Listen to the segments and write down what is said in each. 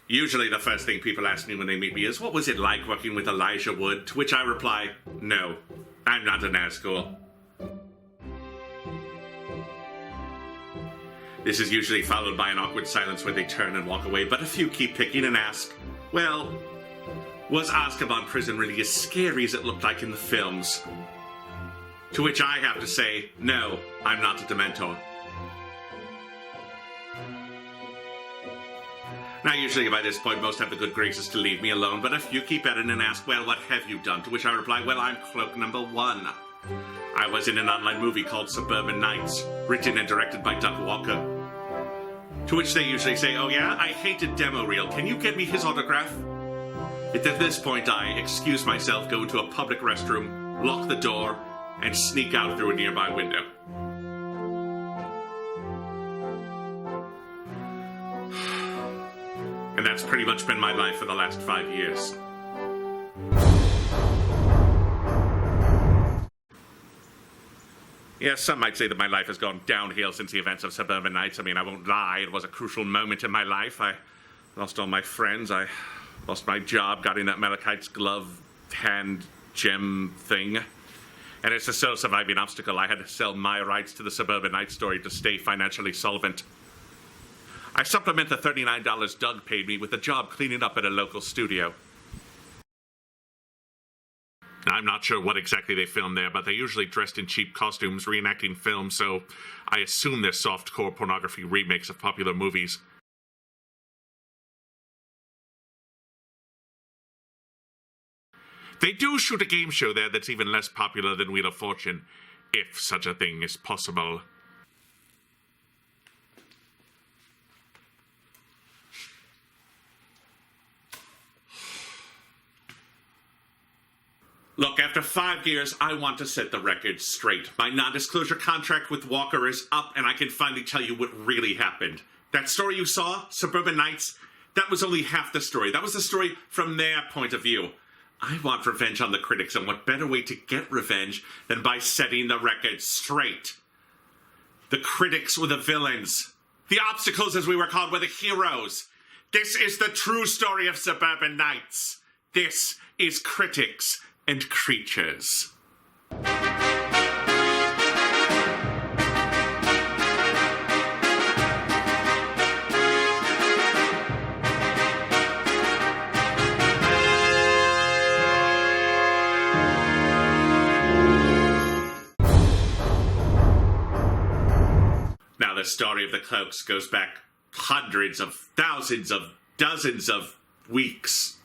Usually the first thing people ask me when they meet me is, what was it like working with Elijah Wood? To which I reply, no, I'm not a Nazgul. This is usually followed by an awkward silence where they turn and walk away, but a few keep picking and ask, well, was Azkaban prison really as scary as it looked like in the films? To which I have to say, no, I'm not a Dementor. Now, usually by this point, most have the good graces to leave me alone, but a few keep at it and ask, well, what have you done? To which I reply, well, I'm Cloak number 1. I was in an online movie called Suburban Knights, written and directed by Doug Walker. To which they usually say, oh yeah, I hated demo reel. Can you get me his autograph? At this point, I excuse myself, go into a public restroom, lock the door, and sneak out through a nearby window. And that's pretty much been my life for the last 5 years. Yes, some might say that my life has gone downhill since the events of Suburban Knights. I mean, I won't lie, it was a crucial moment in my life. I lost all my friends, I lost my job, got in that Malachite's glove hand gem thing. And it's a still surviving obstacle. I had to sell my rights to the Suburban Knights story to stay financially solvent. I supplement the $39 Doug paid me with a job cleaning up at a local studio. I'm not sure what exactly they filmed there, but they're usually dressed in cheap costumes, reenacting films, so I assume they're softcore pornography remakes of popular movies. They do shoot a game show there that's even less popular than Wheel of Fortune, if such a thing is possible. Look, after 5 years, I want to set the record straight. My non-disclosure contract with Walker is up, and I can finally tell you what really happened. That story you saw, Suburban Knights, that was only half the story. That was the story from their point of view. I want revenge on the critics, and what better way to get revenge than by setting the record straight? The critics were the villains. The obstacles, as we were called, were the heroes. This is the true story of Suburban Knights. This is Critics and Creatures. Now, the story of the Cloaks goes back hundreds of thousands of dozens of weeks.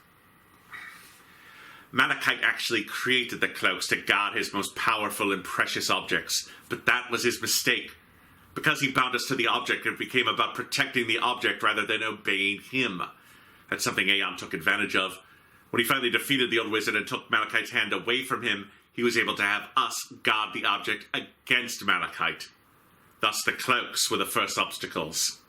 Malachite actually created the Cloaks to guard his most powerful and precious objects, but that was his mistake. Because he bound us to the object, it became about protecting the object rather than obeying him. That's something Aeon took advantage of. When he finally defeated the old wizard and took Malachite's hand away from him, he was able to have us guard the object against Malachite. Thus, the Cloaks were the first obstacles.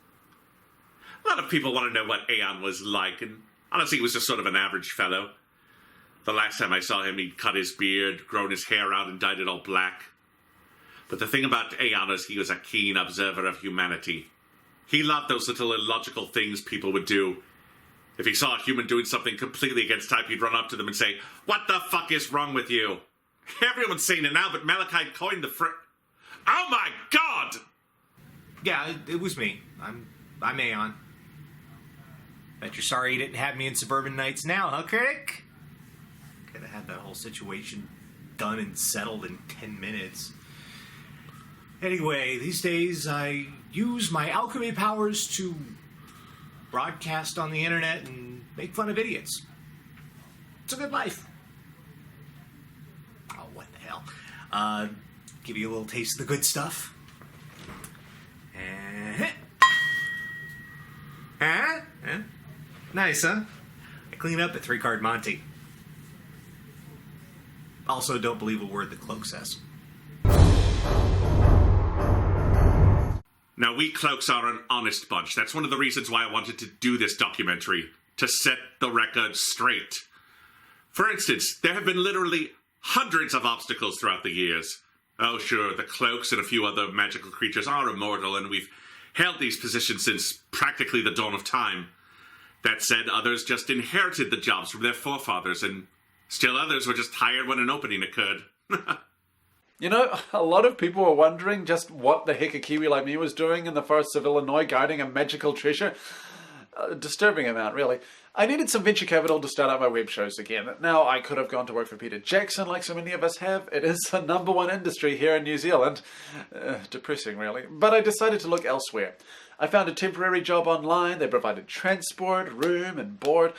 A lot of people want to know what Aeon was like, and honestly, he was just sort of an average fellow. The last time I saw him, he'd cut his beard, grown his hair out, and dyed it all black. But the thing about Aeon is he was a keen observer of humanity. He loved those little illogical things people would do. If he saw a human doing something completely against type, he'd run up to them and say, "What the fuck is wrong with you?" Everyone's saying it now, but Malachite coined the Oh my god! Yeah, it was me. I'm Aeon. Bet you're sorry you didn't have me in Suburban Knights now, huh, critic? Could have had that whole situation done and settled in 10 minutes. Anyway, these days I use my alchemy powers to broadcast on the internet and make fun of idiots. It's a good life. Oh, what the hell. Give you a little taste of the good stuff. Nice, huh? I clean up at 3-card Monty. Also, don't believe a word the Cloak says. Now, we Cloaks are an honest bunch. That's one of the reasons why I wanted to do this documentary, to set the record straight. For instance, there have been literally hundreds of obstacles throughout the years. Oh, sure, the Cloaks and a few other magical creatures are immortal, and we've held these positions since practically the dawn of time. That said, others just inherited the jobs from their forefathers, and still others were just hired when an opening occurred. You know, a lot of people were wondering just what the heck a Kiwi like me was doing in the forests of Illinois guarding a magical treasure. A disturbing amount, really. I needed some venture capital to start out my web shows again. Now, I could have gone to work for Peter Jackson like so many of us have. It is the #1 industry here in New Zealand. Depressing, really. But I decided to look elsewhere. I found a temporary job online. They provided transport, room, and board.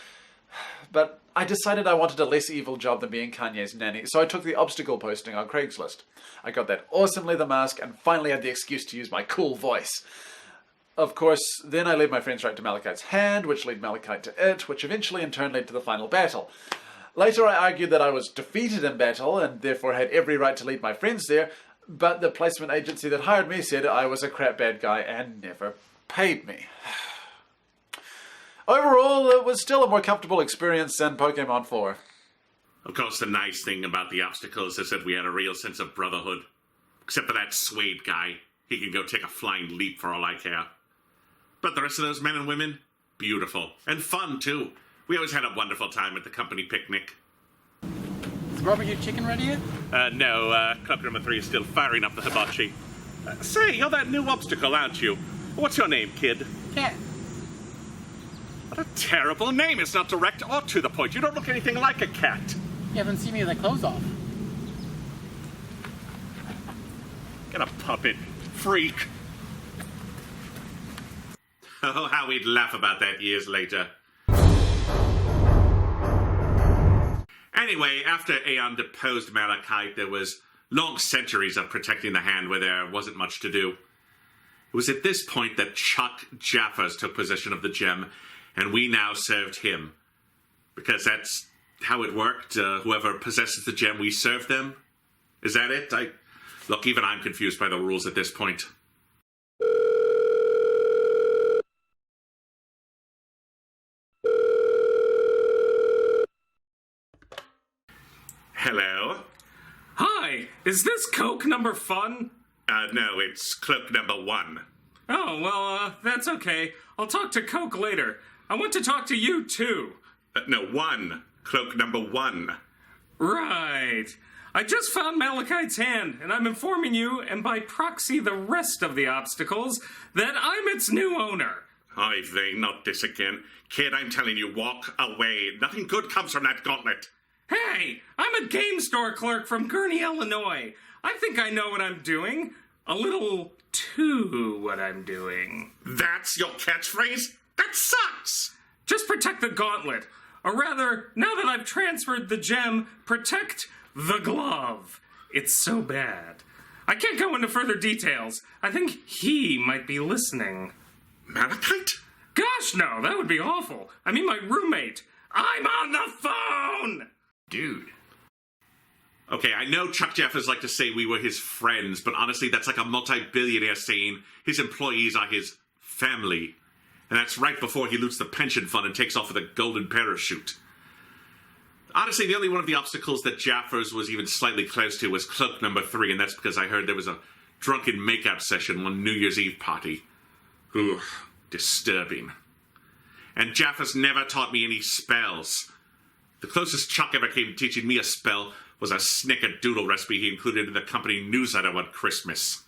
But I decided I wanted a less evil job than being Kanye's nanny, so I took the obstacle posting on Craigslist. I got that awesome leather mask and finally had the excuse to use my cool voice. Of course, then I led my friends right to Malachite's hand, which led Malachite to it, which eventually in turn led to the final battle. Later I argued that I was defeated in battle and therefore had every right to lead my friends there, but the placement agency that hired me said I was a crap bad guy and never paid me. Overall, it was still a more comfortable experience than Pokemon 4. Of course, the nice thing about the obstacles is that we had a real sense of brotherhood. Except for that Suede guy. He can go take a flying leap for all I care. But the rest of those men and women, beautiful. And fun, too. We always had a wonderful time at the company picnic. Is the barbecue chicken ready yet? No, Cloak number 3 is still firing up the hibachi. Say, you're that new obstacle, aren't you? What's your name, kid? Cat. What a terrible name. It's not direct or to the point. You don't look anything like a cat. You haven't seen me with the clothes off. Get a puppet. Freak. Oh, how we'd laugh about that years later. Anyway, after Aeon deposed Malachite, there was long centuries of protecting the hand where there wasn't much to do. It was at this point that Chuck Jaffers took possession of the gem, and we now served him. Because that's how it worked. Whoever possesses the gem, we serve them. Is that it? Look, even I'm confused by the rules at this point. Hello? Hi, is this Coke number fun? No, it's Cloak number 1. Oh, well, that's okay. I'll talk to Coke later. I want to talk to you, too. No, 1. Cloak number 1. Right. I just found Malachite's hand, and I'm informing you, and by proxy the rest of the obstacles, that I'm its new owner. Oy vey, not this again. Kid, I'm telling you, walk away. Nothing good comes from that gauntlet. Hey, I'm a game store clerk from Gurney, Illinois. I think I know what I'm doing. A little too what I'm doing. That's your catchphrase? That sucks! Just protect the gauntlet. Or rather, now that I've transferred the gem, protect the glove. It's so bad. I can't go into further details. I think he might be listening. Malachite? Gosh, no, that would be awful. I mean, my roommate. I'm on the phone! Dude. Okay, I know Chuck Jeffers like to say we were his friends, but honestly, that's like a multi-billionaire saying his employees are his family. And that's right before he loots the pension fund and takes off with a golden parachute. Honestly, the only one of the obstacles that Jaffers was even slightly close to was Cloak number 3, and that's because I heard there was a drunken makeout session one New Year's Eve party. Ugh, disturbing. And Jaffers never taught me any spells. The closest Chuck ever came to teaching me a spell was a snickerdoodle recipe he included in the company newsletter one Christmas.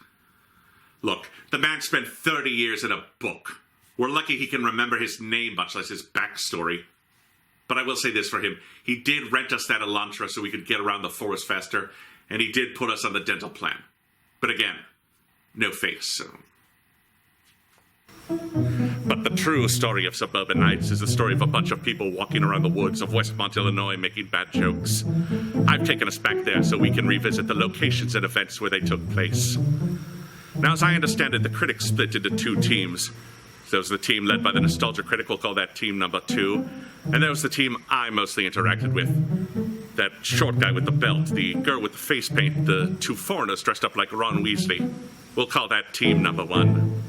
Look, the man spent 30 years in a book. We're lucky he can remember his name, much less his backstory. But I will say this for him. He did rent us that Elantra so we could get around the forest faster, and he did put us on the dental plan. But again, no face, so... But the true story of Suburban Knights is the story of a bunch of people walking around the woods of Westmont, Illinois, making bad jokes. I've taken us back there so we can revisit the locations and events where they took place. Now, as I understand it, the critics split into 2 teams. There was the team led by the nostalgia critic, we'll call that team number 2. And there was the team I mostly interacted with. That short guy with the belt, the girl with the face paint, the 2 foreigners dressed up like Ron Weasley. We'll call that team number 1.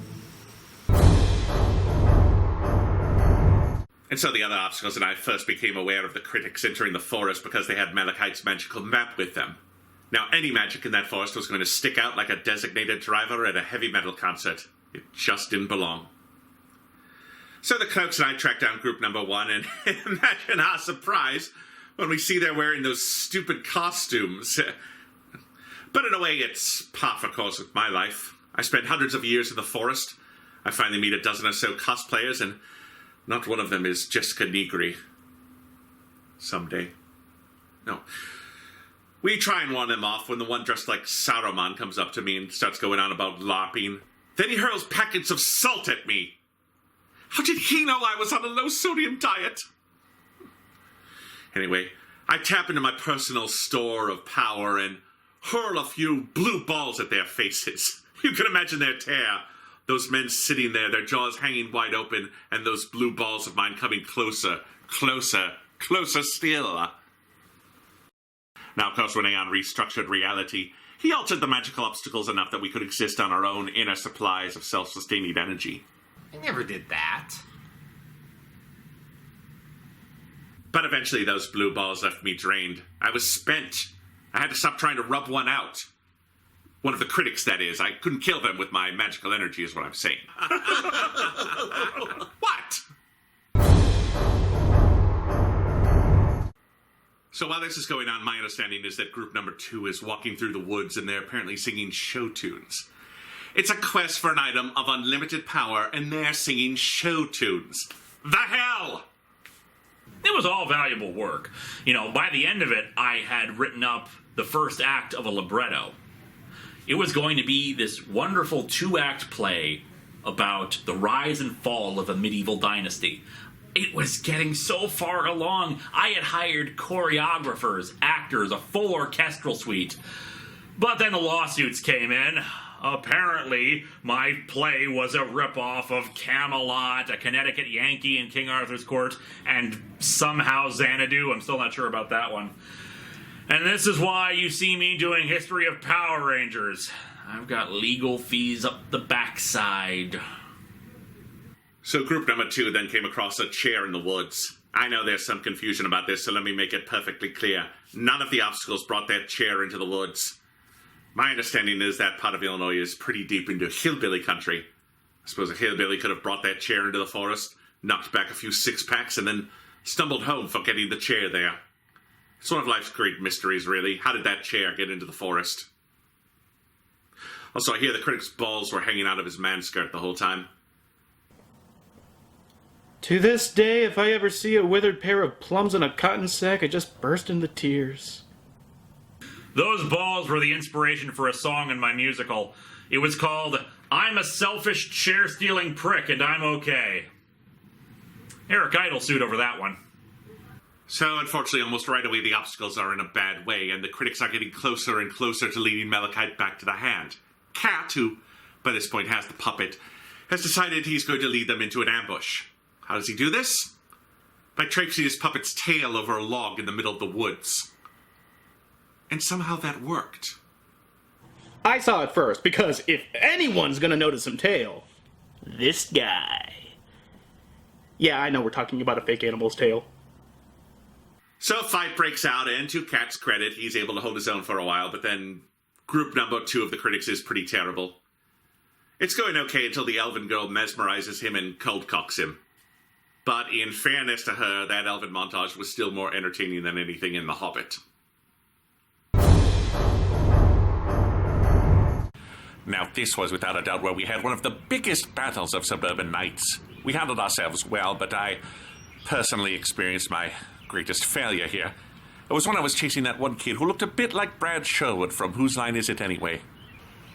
And so the other obstacles, and I first became aware of the critics entering the forest because they had Malachite's magical map with them. Now, any magic in that forest was going to stick out like a designated driver at a heavy metal concert. It just didn't belong. So the Cloaks and I track down group number 1, and imagine our surprise when we see they're wearing those stupid costumes. But in a way, it's par for course with my life. I spent hundreds of years in the forest. I finally meet a dozen or so cosplayers, and not one of them is Jessica Negri. Someday. No. We try and warn them off when the one dressed like Saruman comes up to me and starts going on about LARPing. Then he hurls packets of salt at me. How did he know I was on a low-sodium diet? Anyway, I tap into my personal store of power and hurl a few blue balls at their faces. You can imagine their terror. Those men sitting there, their jaws hanging wide open, and those blue balls of mine coming closer, closer, closer still. Now, of course, when Aeon restructured reality, he altered the magical obstacles enough that we could exist on our own inner supplies of self-sustaining energy. I never did that. But eventually those blue balls left me drained. I was spent. I had to stop trying to rub one out. One of the critics, that is. I couldn't kill them with my magical energy, is what I'm saying. What? So while this is going on, my understanding is that group number 2 is walking through the woods and they're apparently singing show tunes. It's a quest for an item of unlimited power, and they're singing show tunes. The hell! It was all valuable work. You know, by the end of it, I had written up the first act of a libretto. It was going to be this wonderful 2-act play about the rise and fall of a medieval dynasty. It was getting so far along, I had hired choreographers, actors, a full orchestral suite. But then the lawsuits came in. Apparently, my play was a ripoff of Camelot, A Connecticut Yankee in King Arthur's Court, and somehow Xanadu. I'm still not sure about that one. And this is why you see me doing History of Power Rangers. I've got legal fees up the backside. So group number 2 then came across a chair in the woods. I know there's some confusion about this, so let me make it perfectly clear. None of the obstacles brought that chair into the woods. My understanding is that part of Illinois is pretty deep into hillbilly country. I suppose a hillbilly could have brought that chair into the forest, knocked back a few six-packs, and then stumbled home forgetting the chair there. It's one of life's great mysteries, really. How did that chair get into the forest? Also, I hear the critic's balls were hanging out of his manskirt the whole time. To this day, if I ever see a withered pair of plums in a cotton sack, I just burst into tears. Those balls were the inspiration for a song in my musical. It was called I'm a Selfish Chair-Stealing Prick and I'm Okay. Eric Idle sued over that one. So, unfortunately, almost right away, the obstacles are in a bad way, and the critics are getting closer and closer to leading Malachite back to the hand. Cat, who, by this point, has the puppet, has decided he's going to lead them into an ambush. How does he do this? By traipsing his puppet's tail over a log in the middle of the woods. And somehow that worked. I saw it first, because if anyone's gonna notice some tail, this guy. Yeah, I know we're talking about a fake animal's tail. So a fight breaks out, and to Cat's credit, he's able to hold his own for a while, but then group number 2 of the critics is pretty terrible. It's going okay until the elven girl mesmerizes him and cold cocks him. But in fairness to her, that elven montage was still more entertaining than anything in The Hobbit. Now, this was without a doubt where we had one of the biggest battles of Suburban Knights. We handled ourselves well, but I personally experienced my greatest failure here. It was when I was chasing that one kid who looked a bit like Brad Sherwood from Whose Line Is It Anyway?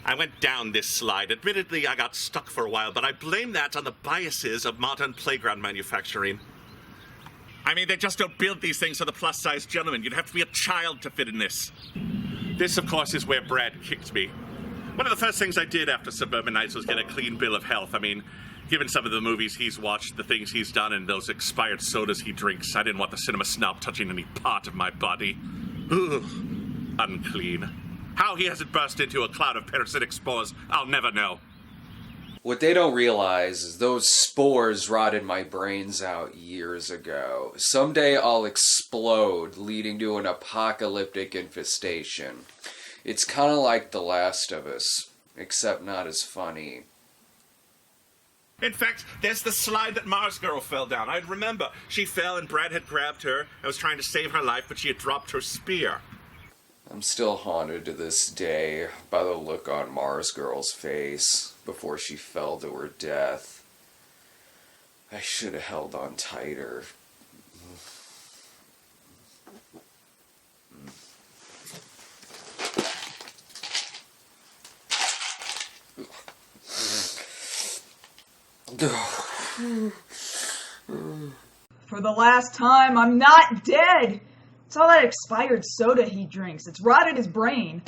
I went down this slide. Admittedly, I got stuck for a while, but I blame that on the biases of modern playground manufacturing. I mean, they just don't build these things for the plus-sized gentleman. You'd have to be a child to fit in this. This, of course, is where Brad kicked me. One of the first things I did after Suburban Knights was get a clean bill of health. I mean, given some of the movies he's watched, the things he's done, and those expired sodas he drinks, I didn't want the cinema snob touching any part of my body. Ugh. Unclean. How he hasn't burst into a cloud of parasitic spores, I'll never know. What they don't realize is those spores rotted my brains out years ago. Someday I'll explode, leading to an apocalyptic infestation. It's kind of like The Last of Us, except not as funny. In fact, there's the slide that Mars Girl fell down. I'd remember. She fell and Brad had grabbed her and was trying to save her life, but she had dropped her spear. I'm still haunted to this day by the look on Mars Girl's face before she fell to her death. I should have held on tighter. For the last time, I'm not dead! It's all that expired soda he drinks. It's rotted his brain.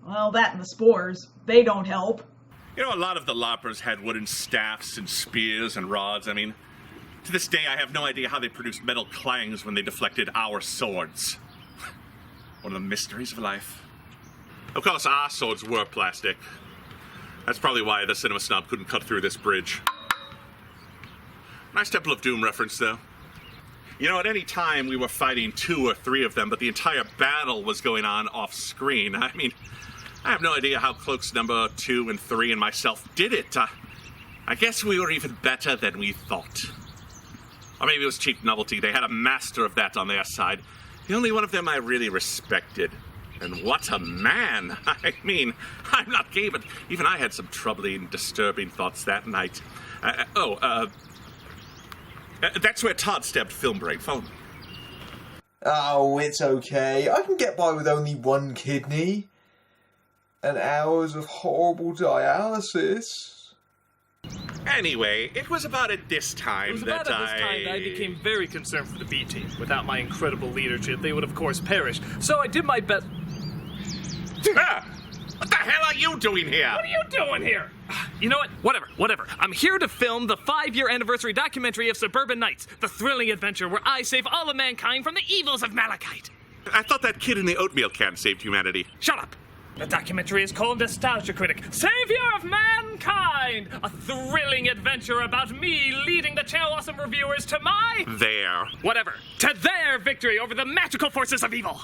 Well, that and the spores. They don't help. You know, a lot of the loppers had wooden staffs and spears and rods. I mean, to this day, I have no idea how they produced metal clangs when they deflected our swords. One of the mysteries of life. Of course, our swords were plastic. That's probably why the cinema snob couldn't cut through this bridge. Nice Temple of Doom reference, though. You know, at any time we were fighting 2 or 3 of them, but the entire battle was going on off screen. I mean, I have no idea how Cloak's number 2 and 3 and myself did it. I guess we were even better than we thought. Or maybe it was cheap novelty. They had a master of that on their side. The only one of them I really respected. And what a man! I mean, I'm not gay, but even I had some troubling, disturbing thoughts that night. That's where Todd stabbed Film Brain. Follow me. Oh, it's okay. I can get by with only 1 kidney. And hours of horrible dialysis. Anyway, it was about at this time that I became very concerned for the B team. Without my incredible leadership, they would of course perish. So I did my best. What the hell are you doing here? What are you doing here? You know what? Whatever. I'm here to film the 5-year anniversary documentary of Suburban Knights, the thrilling adventure where I save all of mankind from the evils of Malachite. I thought that kid in the oatmeal can saved humanity. Shut up. The documentary is called Nostalgia Critic, Savior of Mankind! A thrilling adventure about me leading the Channel Awesome reviewers to my... To their victory over the magical forces of evil!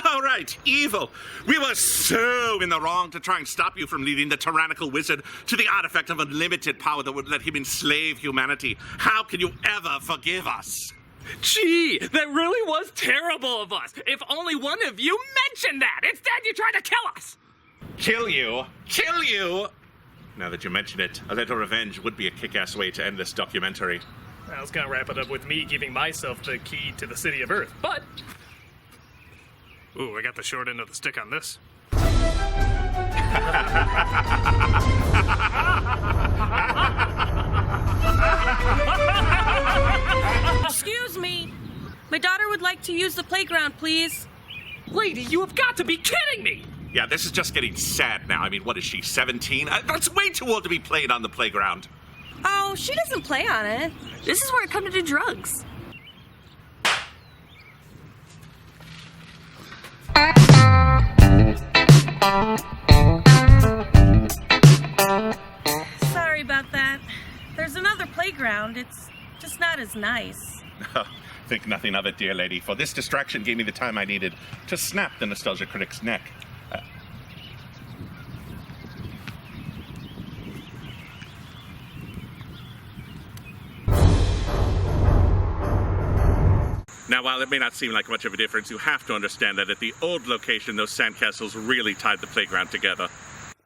All right, evil. We were so in the wrong to try and stop you from leading the tyrannical wizard to the artifact of unlimited power that would let him enslave humanity. How can you ever forgive us? Gee, that really was terrible of us. If only one of you mentioned that. Instead, you tried to kill us. Kill you? Kill you? Now that you mention it, a little revenge would be a kick-ass way to end this documentary. I was gonna wrap it up with me giving myself the key to the city of Earth, but... Ooh, I got the short end of the stick on this. Excuse me. My daughter would like to use the playground, please. Lady, you have got to be kidding me! Yeah, this is just getting sad now. I mean, what is she, 17? That's way too old to be playing on the playground. Oh, she doesn't play on it. This is where it comes to do drugs. Sorry about that. There's another playground. It's just not as nice. Think nothing of it, dear lady, for this distraction gave me the time I needed to snap the Nostalgia Critic's neck. Now, while it may not seem like much of a difference, you have to understand that at the old location, those sandcastles really tied the playground together.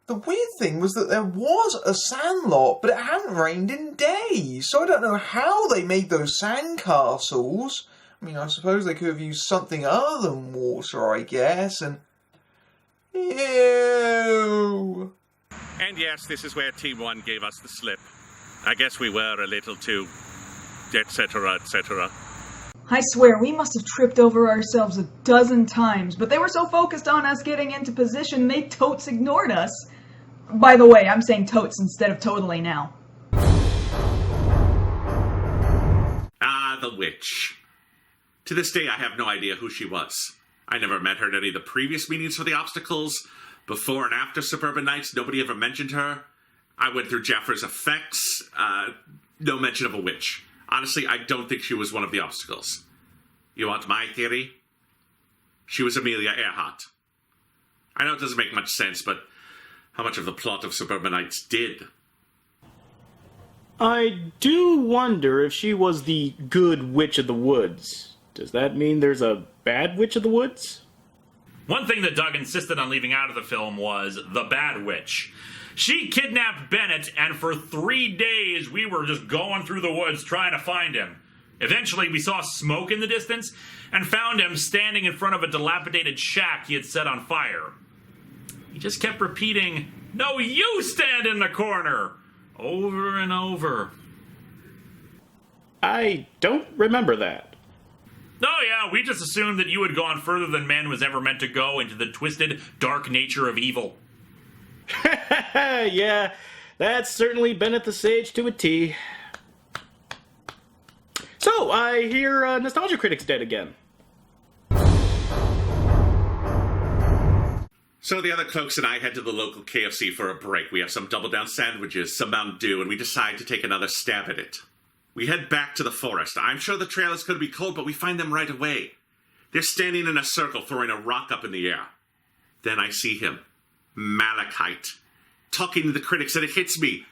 The weird thing was that there was a sandlot, but it hadn't rained in days, so I don't know how they made those sandcastles. I mean, I suppose they could have used something other than water, I guess, and... Ew! And yes, this is where Team 1 gave us the slip. I guess we were a little too... etc., etc. I swear, we must have tripped over ourselves a dozen times, but they were so focused on us getting into position, they totes ignored us. By the way, I'm saying totes instead of totally now. Ah, the witch. To this day, I have no idea who she was. I never met her at any of the previous meetings for the obstacles. Before and after Suburban Knights, nobody ever mentioned her. I went through Jaffr's effects. No mention of a witch. Honestly, I don't think she was one of the obstacles. You want my theory? She was Amelia Earhart. I know it doesn't make much sense, but how much of the plot of Suburban Knights did? I do wonder if she was the good witch of the woods. Does that mean there's a bad witch of the woods? One thing that Doug insisted on leaving out of the film was the bad witch. She kidnapped Bennett, and for 3 days we were just going through the woods trying to find him. Eventually we saw smoke in the distance and found him standing in front of a dilapidated shack he had set on fire. He just kept repeating, "No, you stand in the corner!" over and over. I don't remember that. Oh yeah, we just assumed that you had gone further than man was ever meant to go into the twisted, dark nature of evil. Yeah, that's certainly Bennett the Sage to a T. So, I hear Nostalgia Critic's dead again. So the other Cloaks and I head to the local KFC for a break. We have some Double Down sandwiches, some Mountain Dew, and we decide to take another stab at it. We head back to the forest. I'm sure the trail is going to be cold, but we find them right away. They're standing in a circle, throwing a rock up in the air. Then I see him, Malachite, talking to the critics, and it hits me.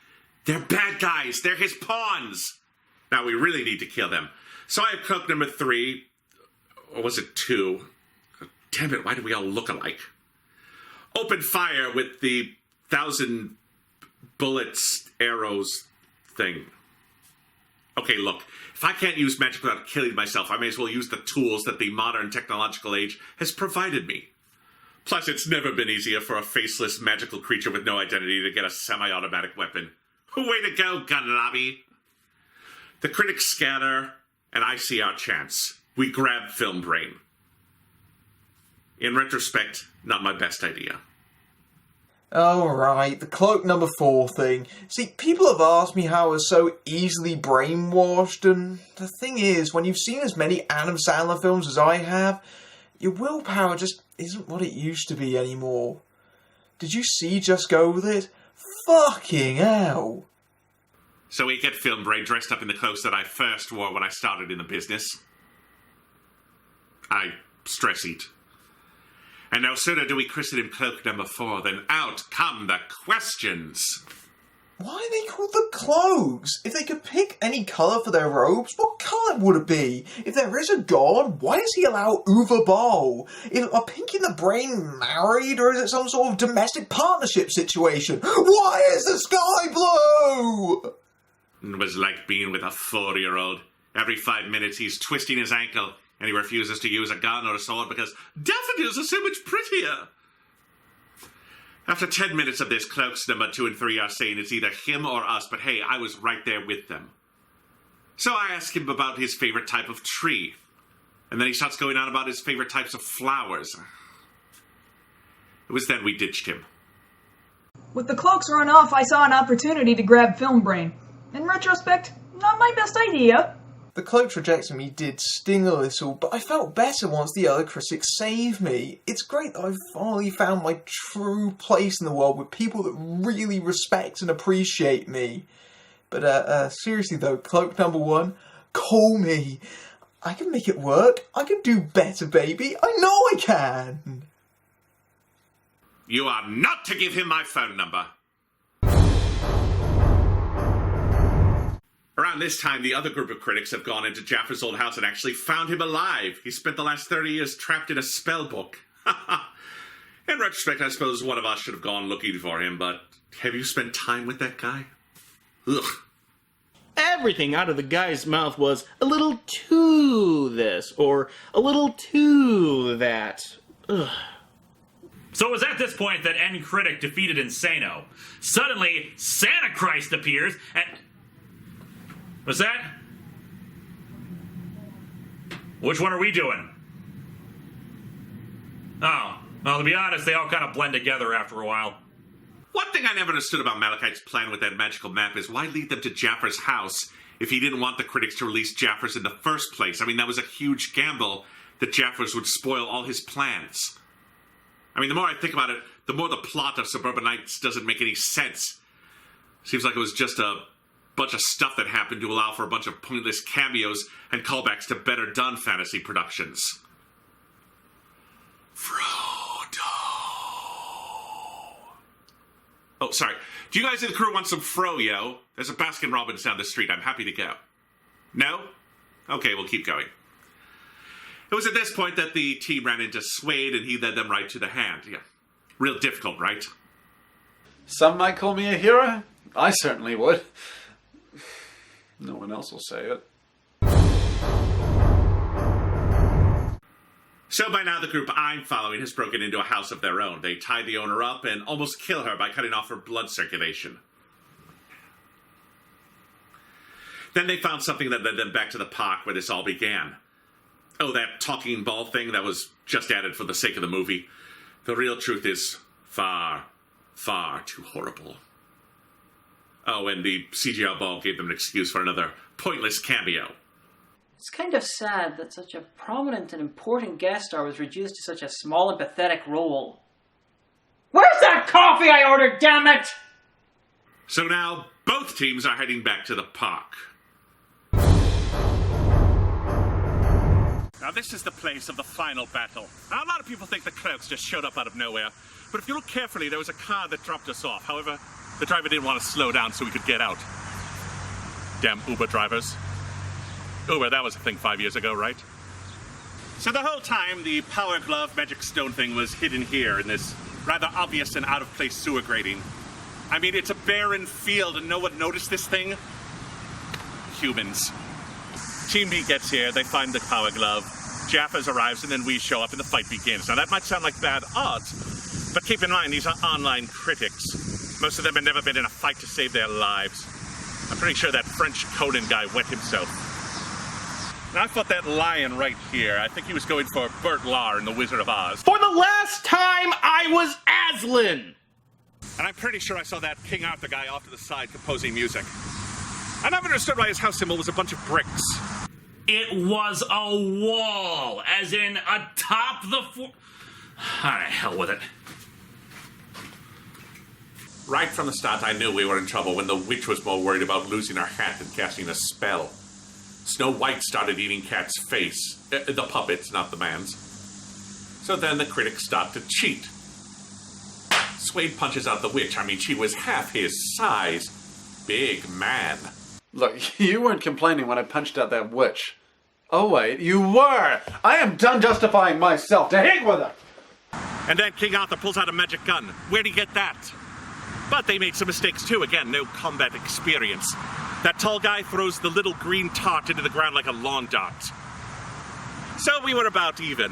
They're bad guys. They're his pawns. Now we really need to kill them. So I have Cloak number 3, or was it 2? Damn it, why do we all look alike? Open fire with the 1,000 bullets, arrows thing. Okay, look, if I can't use magic without killing myself, I may as well use the tools that the modern technological age has provided me. Plus, it's never been easier for a faceless magical creature with no identity to get a semi-automatic weapon. Way to go, gun lobby! The critics scatter, and I see our chance. We grab Film Brain. In retrospect, not my best idea. Alright, the Cloak number 4 thing. See, people have asked me how I was so easily brainwashed, and the thing is, when you've seen as many Adam Sandler films as I have, your willpower just isn't what it used to be anymore. Did you see Just Go With It? Fucking hell. So we get Film Brain dressed up in the clothes that I first wore when I started in the business. I stress eat. And no sooner do we christen him Cloak number 4 than out come the questions. Why are they called the Cloaks? If they could pick any colour for their robes, what colour would it be? If there is a god, why does he allow Uwe Boll? Are Pinky and the Brain married, or is it some sort of domestic partnership situation? Why is the sky blue? It was like being with a 4-year-old. Every 5 minutes he's twisting his ankle, and he refuses to use a gun or a sword because daffodils are so much prettier. After 10 minutes of this, Cloaks number 2 and 3 are saying it's either him or us, but hey, I was right there with them. So I ask him about his favorite type of tree, and then he starts going on about his favorite types of flowers. It was then we ditched him. With the Cloaks run off, I saw an opportunity to grab Film Brain. In retrospect, not my best idea. The Cloak's rejection me did sting a little, but I felt better once the other critics saved me. It's great that I've finally found my true place in the world with people that really respect and appreciate me. But seriously though, Cloak number 1, call me. I can make it work. I can do better, baby. I know I can. You are not to give him my phone number. Around this time, the other group of critics have gone into Jaffar's old house and actually found him alive. He spent the last 30 years trapped in a spell book. In retrospect, I suppose one of us should have gone looking for him, but have you spent time with that guy? Ugh. Everything out of the guy's mouth was a little too this, or a little too that. Ugh. So it was at this point that N Critic defeated Insano. Suddenly, Santa Christ appears, and... What's that? Which one are we doing? Oh, well, to be honest, they all kind of blend together after a while. One thing I never understood about Malachite's plan with that magical map is why lead them to Jaffar's house if he didn't want the critics to release Jaffar's in the first place. I mean, that was a huge gamble that Jaffar's would spoil all his plans. I mean, the more I think about it, the more the plot of Suburban Knights doesn't make any sense. Seems like it was just a bunch of stuff that happened to allow for a bunch of pointless cameos and callbacks to better done fantasy productions. Frodo. Oh, sorry. Do you guys in the crew want some froyo? There's a Baskin Robbins down the street. I'm happy to go. No? Okay, we'll keep going. It was at this point that the team ran into Suede, and he led them right to the hand. Yeah. Real difficult, right? Some might call me a hero. I certainly would. No one else will say it. So by now the group I'm following has broken into a house of their own. They tied the owner up and almost kill her by cutting off her blood circulation. Then they found something that led them back to the park where this all began. Oh, that talking ball thing that was just added for the sake of the movie. The real truth is far, far too horrible. Oh, and the CGI ball gave them an excuse for another pointless cameo. It's kind of sad that such a prominent and important guest star was reduced to such a small and pathetic role. Where's that coffee I ordered, damn it? So now, both teams are heading back to the park. Now this is the place of the final battle. Now a lot of people think the Cloaks just showed up out of nowhere, but if you look carefully, there was a car that dropped us off. However, the driver didn't want to slow down so we could get out. Damn Uber drivers. Uber, that was a thing 5 years ago, right? So the whole time, the power glove magic stone thing was hidden here in this rather obvious and out-of-place sewer grating. I mean, it's a barren field and no one noticed this thing? Humans. Team B gets here, they find the power glove, Jaffers arrives, and then we show up and the fight begins. Now that might sound like bad odds, but keep in mind these are online critics. Most of them have never been in a fight to save their lives. I'm pretty sure that French Conan guy wet himself. Now I fought that lion right here. I think he was going for Bert Lahr in The Wizard of Oz. For the last time, I was Aslan! And I'm pretty sure I saw that King Arthur guy off to the side composing music. I never understood why his house symbol was a bunch of bricks. It was a wall, as in atop the floor. Ah, hell with it. Right from the start, I knew we were in trouble when the witch was more worried about losing her hat than casting a spell. Snow White started eating Cat's face. The puppet's, not the man's. So then the critics stopped to cheat. Suede punches out the witch. I mean, she was half his size. Big man. Look, you weren't complaining when I punched out that witch. Oh wait, you were! I am done justifying myself. To heck with her! And then King Arthur pulls out a magic gun. Where'd he get that? But they made some mistakes too. Again, no combat experience. That tall guy throws the little green tart into the ground like a lawn dart. So we were about even.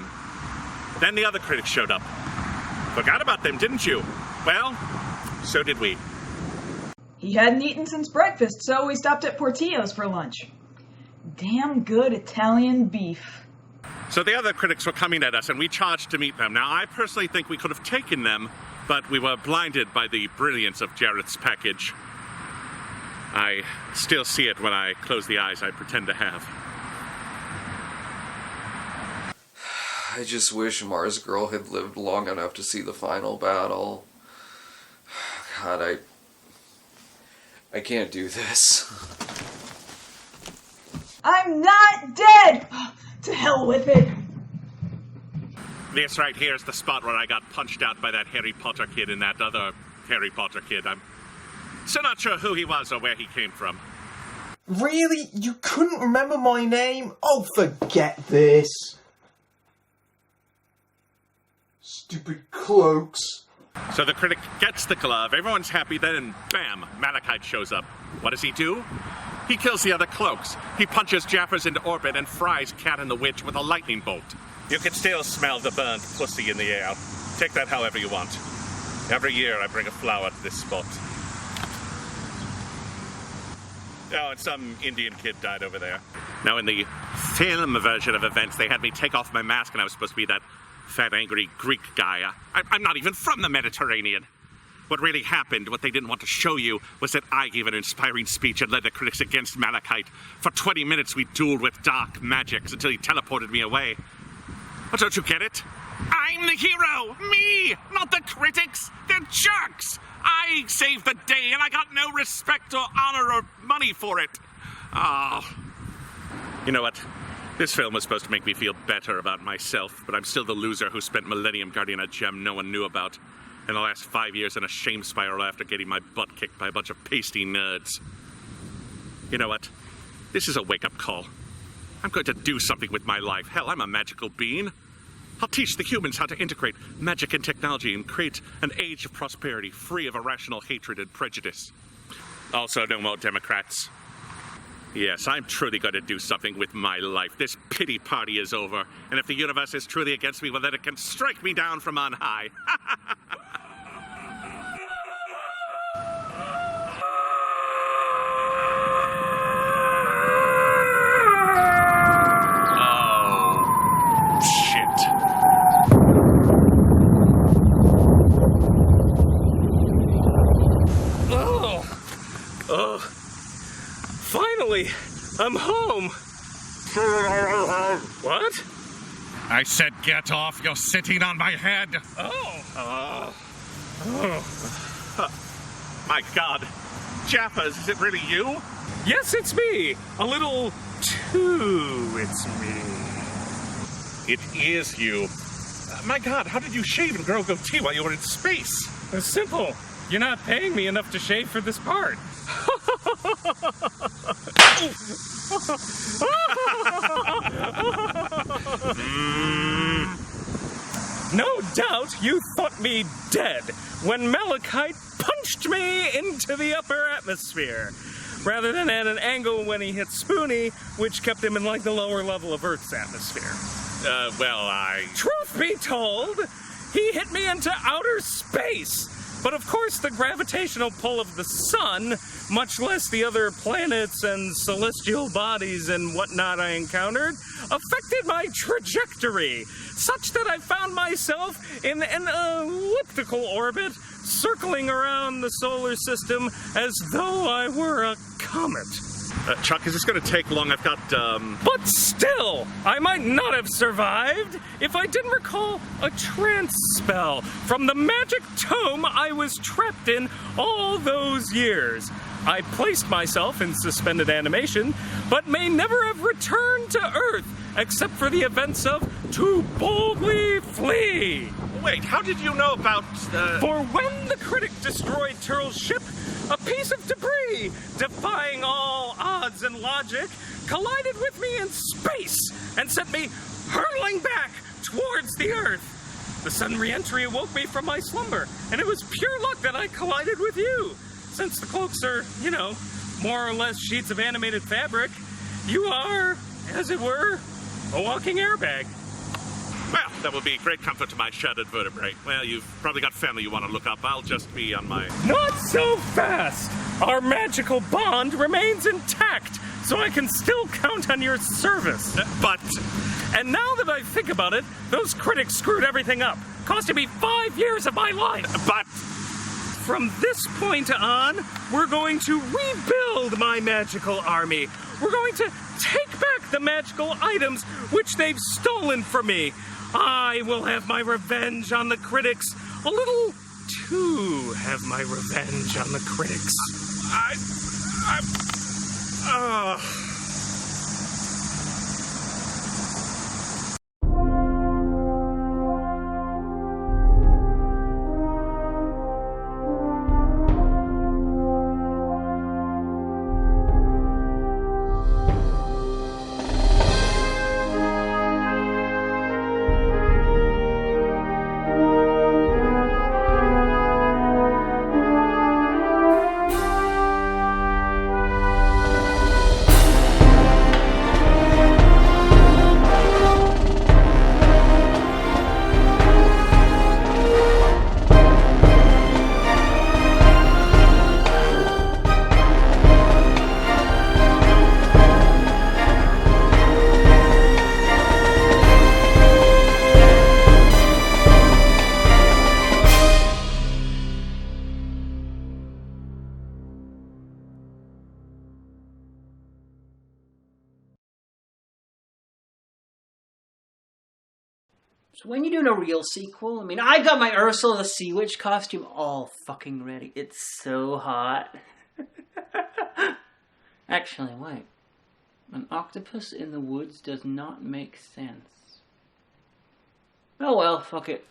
Then the other critics showed up. Forgot about them, didn't you? Well, so did we. He hadn't eaten since breakfast, so we stopped at Portillo's for lunch. Damn good Italian beef. So the other critics were coming at us, and we charged to meet them. Now, I personally think we could have taken them, but we were blinded by the brilliance of Jarrett's package. I still see it when I close the eyes I pretend to have. I just wish Mars Girl had lived long enough to see the final battle. God, I can't do this. I'm not dead! To hell with it! This right here is the spot where I got punched out by that Harry Potter kid and that other Harry Potter kid. I'm still not sure who he was or where he came from. Really? You couldn't remember my name? Oh, forget this. Stupid cloaks. So the critic gets the glove, everyone's happy, then bam, Malachite shows up. What does he do? He kills the other cloaks. He punches Jaffers into orbit and fries Cat and the Witch with a lightning bolt. You can still smell the burnt pussy in the air. Take that however you want. Every year I bring a flower to this spot. Oh, and some Indian kid died over there. Now in the film version of events, they had me take off my mask and I was supposed to be that fat, angry Greek guy. I'm not even from the Mediterranean. What really happened, what they didn't want to show you, was that I gave an inspiring speech and led the critics against Malachite. For 20 minutes we dueled with dark magics until he teleported me away. But don't you get it? I'm the hero! Me! Not the critics! They're jerks! I saved the day and I got no respect or honor or money for it. Oh. You know what? This film was supposed to make me feel better about myself, but I'm still the loser who spent Millennium guarding a gem no one knew about. in the last 5 years in a shame spiral after getting my butt kicked by a bunch of pasty nerds. You know what? This is a wake-up call. I'm going to do something with my life. Hell, I'm a magical being. I'll teach the humans how to integrate magic and technology and create an age of prosperity free of irrational hatred and prejudice. Also, no more Democrats. Yes, I'm truly going to do something with my life. This pity party is over. And if the universe is truly against me, well, then it can strike me down from on high. Finally, I'm home. What? I said get off. You're sitting on my head. My God. Jaffas, is it really you? Yes, it's me. A little too it's me. It is you. My God, how did you shave and grow a goatee while you were in space? It's simple. You're not paying me enough to shave for this part. No doubt you thought me dead when Malachite punched me into the upper atmosphere, rather than at an angle when he hit Spoonie, which kept him in like the lower level of Earth's atmosphere. Truth be told, he hit me into outer space. But of course, the gravitational pull of the sun, much less the other planets and celestial bodies and whatnot I encountered, affected my trajectory, such that I found myself in an elliptical orbit, circling around the solar system as though I were a comet. Chuck, is this going to take long? I've got, But still, I might not have survived if I didn't recall a trance spell from the magic tome I was trapped in all those years. I placed myself in suspended animation, but may never have returned to Earth, except for the events of To Boldly Flee. Wait, how did you know about, For when the critic destroyed Turl's ship, a piece of debris, defying all odds and logic, collided with me in space and sent me hurtling back towards the Earth. The sudden re-entry awoke me from my slumber, and it was pure luck that I collided with you. Since the cloaks are, more or less sheets of animated fabric, you are, as it were, a walking airbag. Well, that will be great comfort to my shattered vertebrae. Well, you've probably got family you want to look up. I'll just be on my... Not so fast! Our magical bond remains intact, so I can still count on your service. But... And now that I think about it, those critics screwed everything up, costing me 5 years of my life. But... From this point on, we're going to rebuild my magical army. We're going to take back the magical items which they've stolen from me. I will have my revenge on the critics. A little too have my revenge on the critics. So when you're doing a real sequel, I got my Ursula the Sea Witch costume all fucking ready. It's so hot. Actually, wait. An octopus in the woods does not make sense. Oh well, fuck it.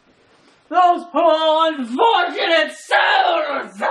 Those poor unfortunate souls!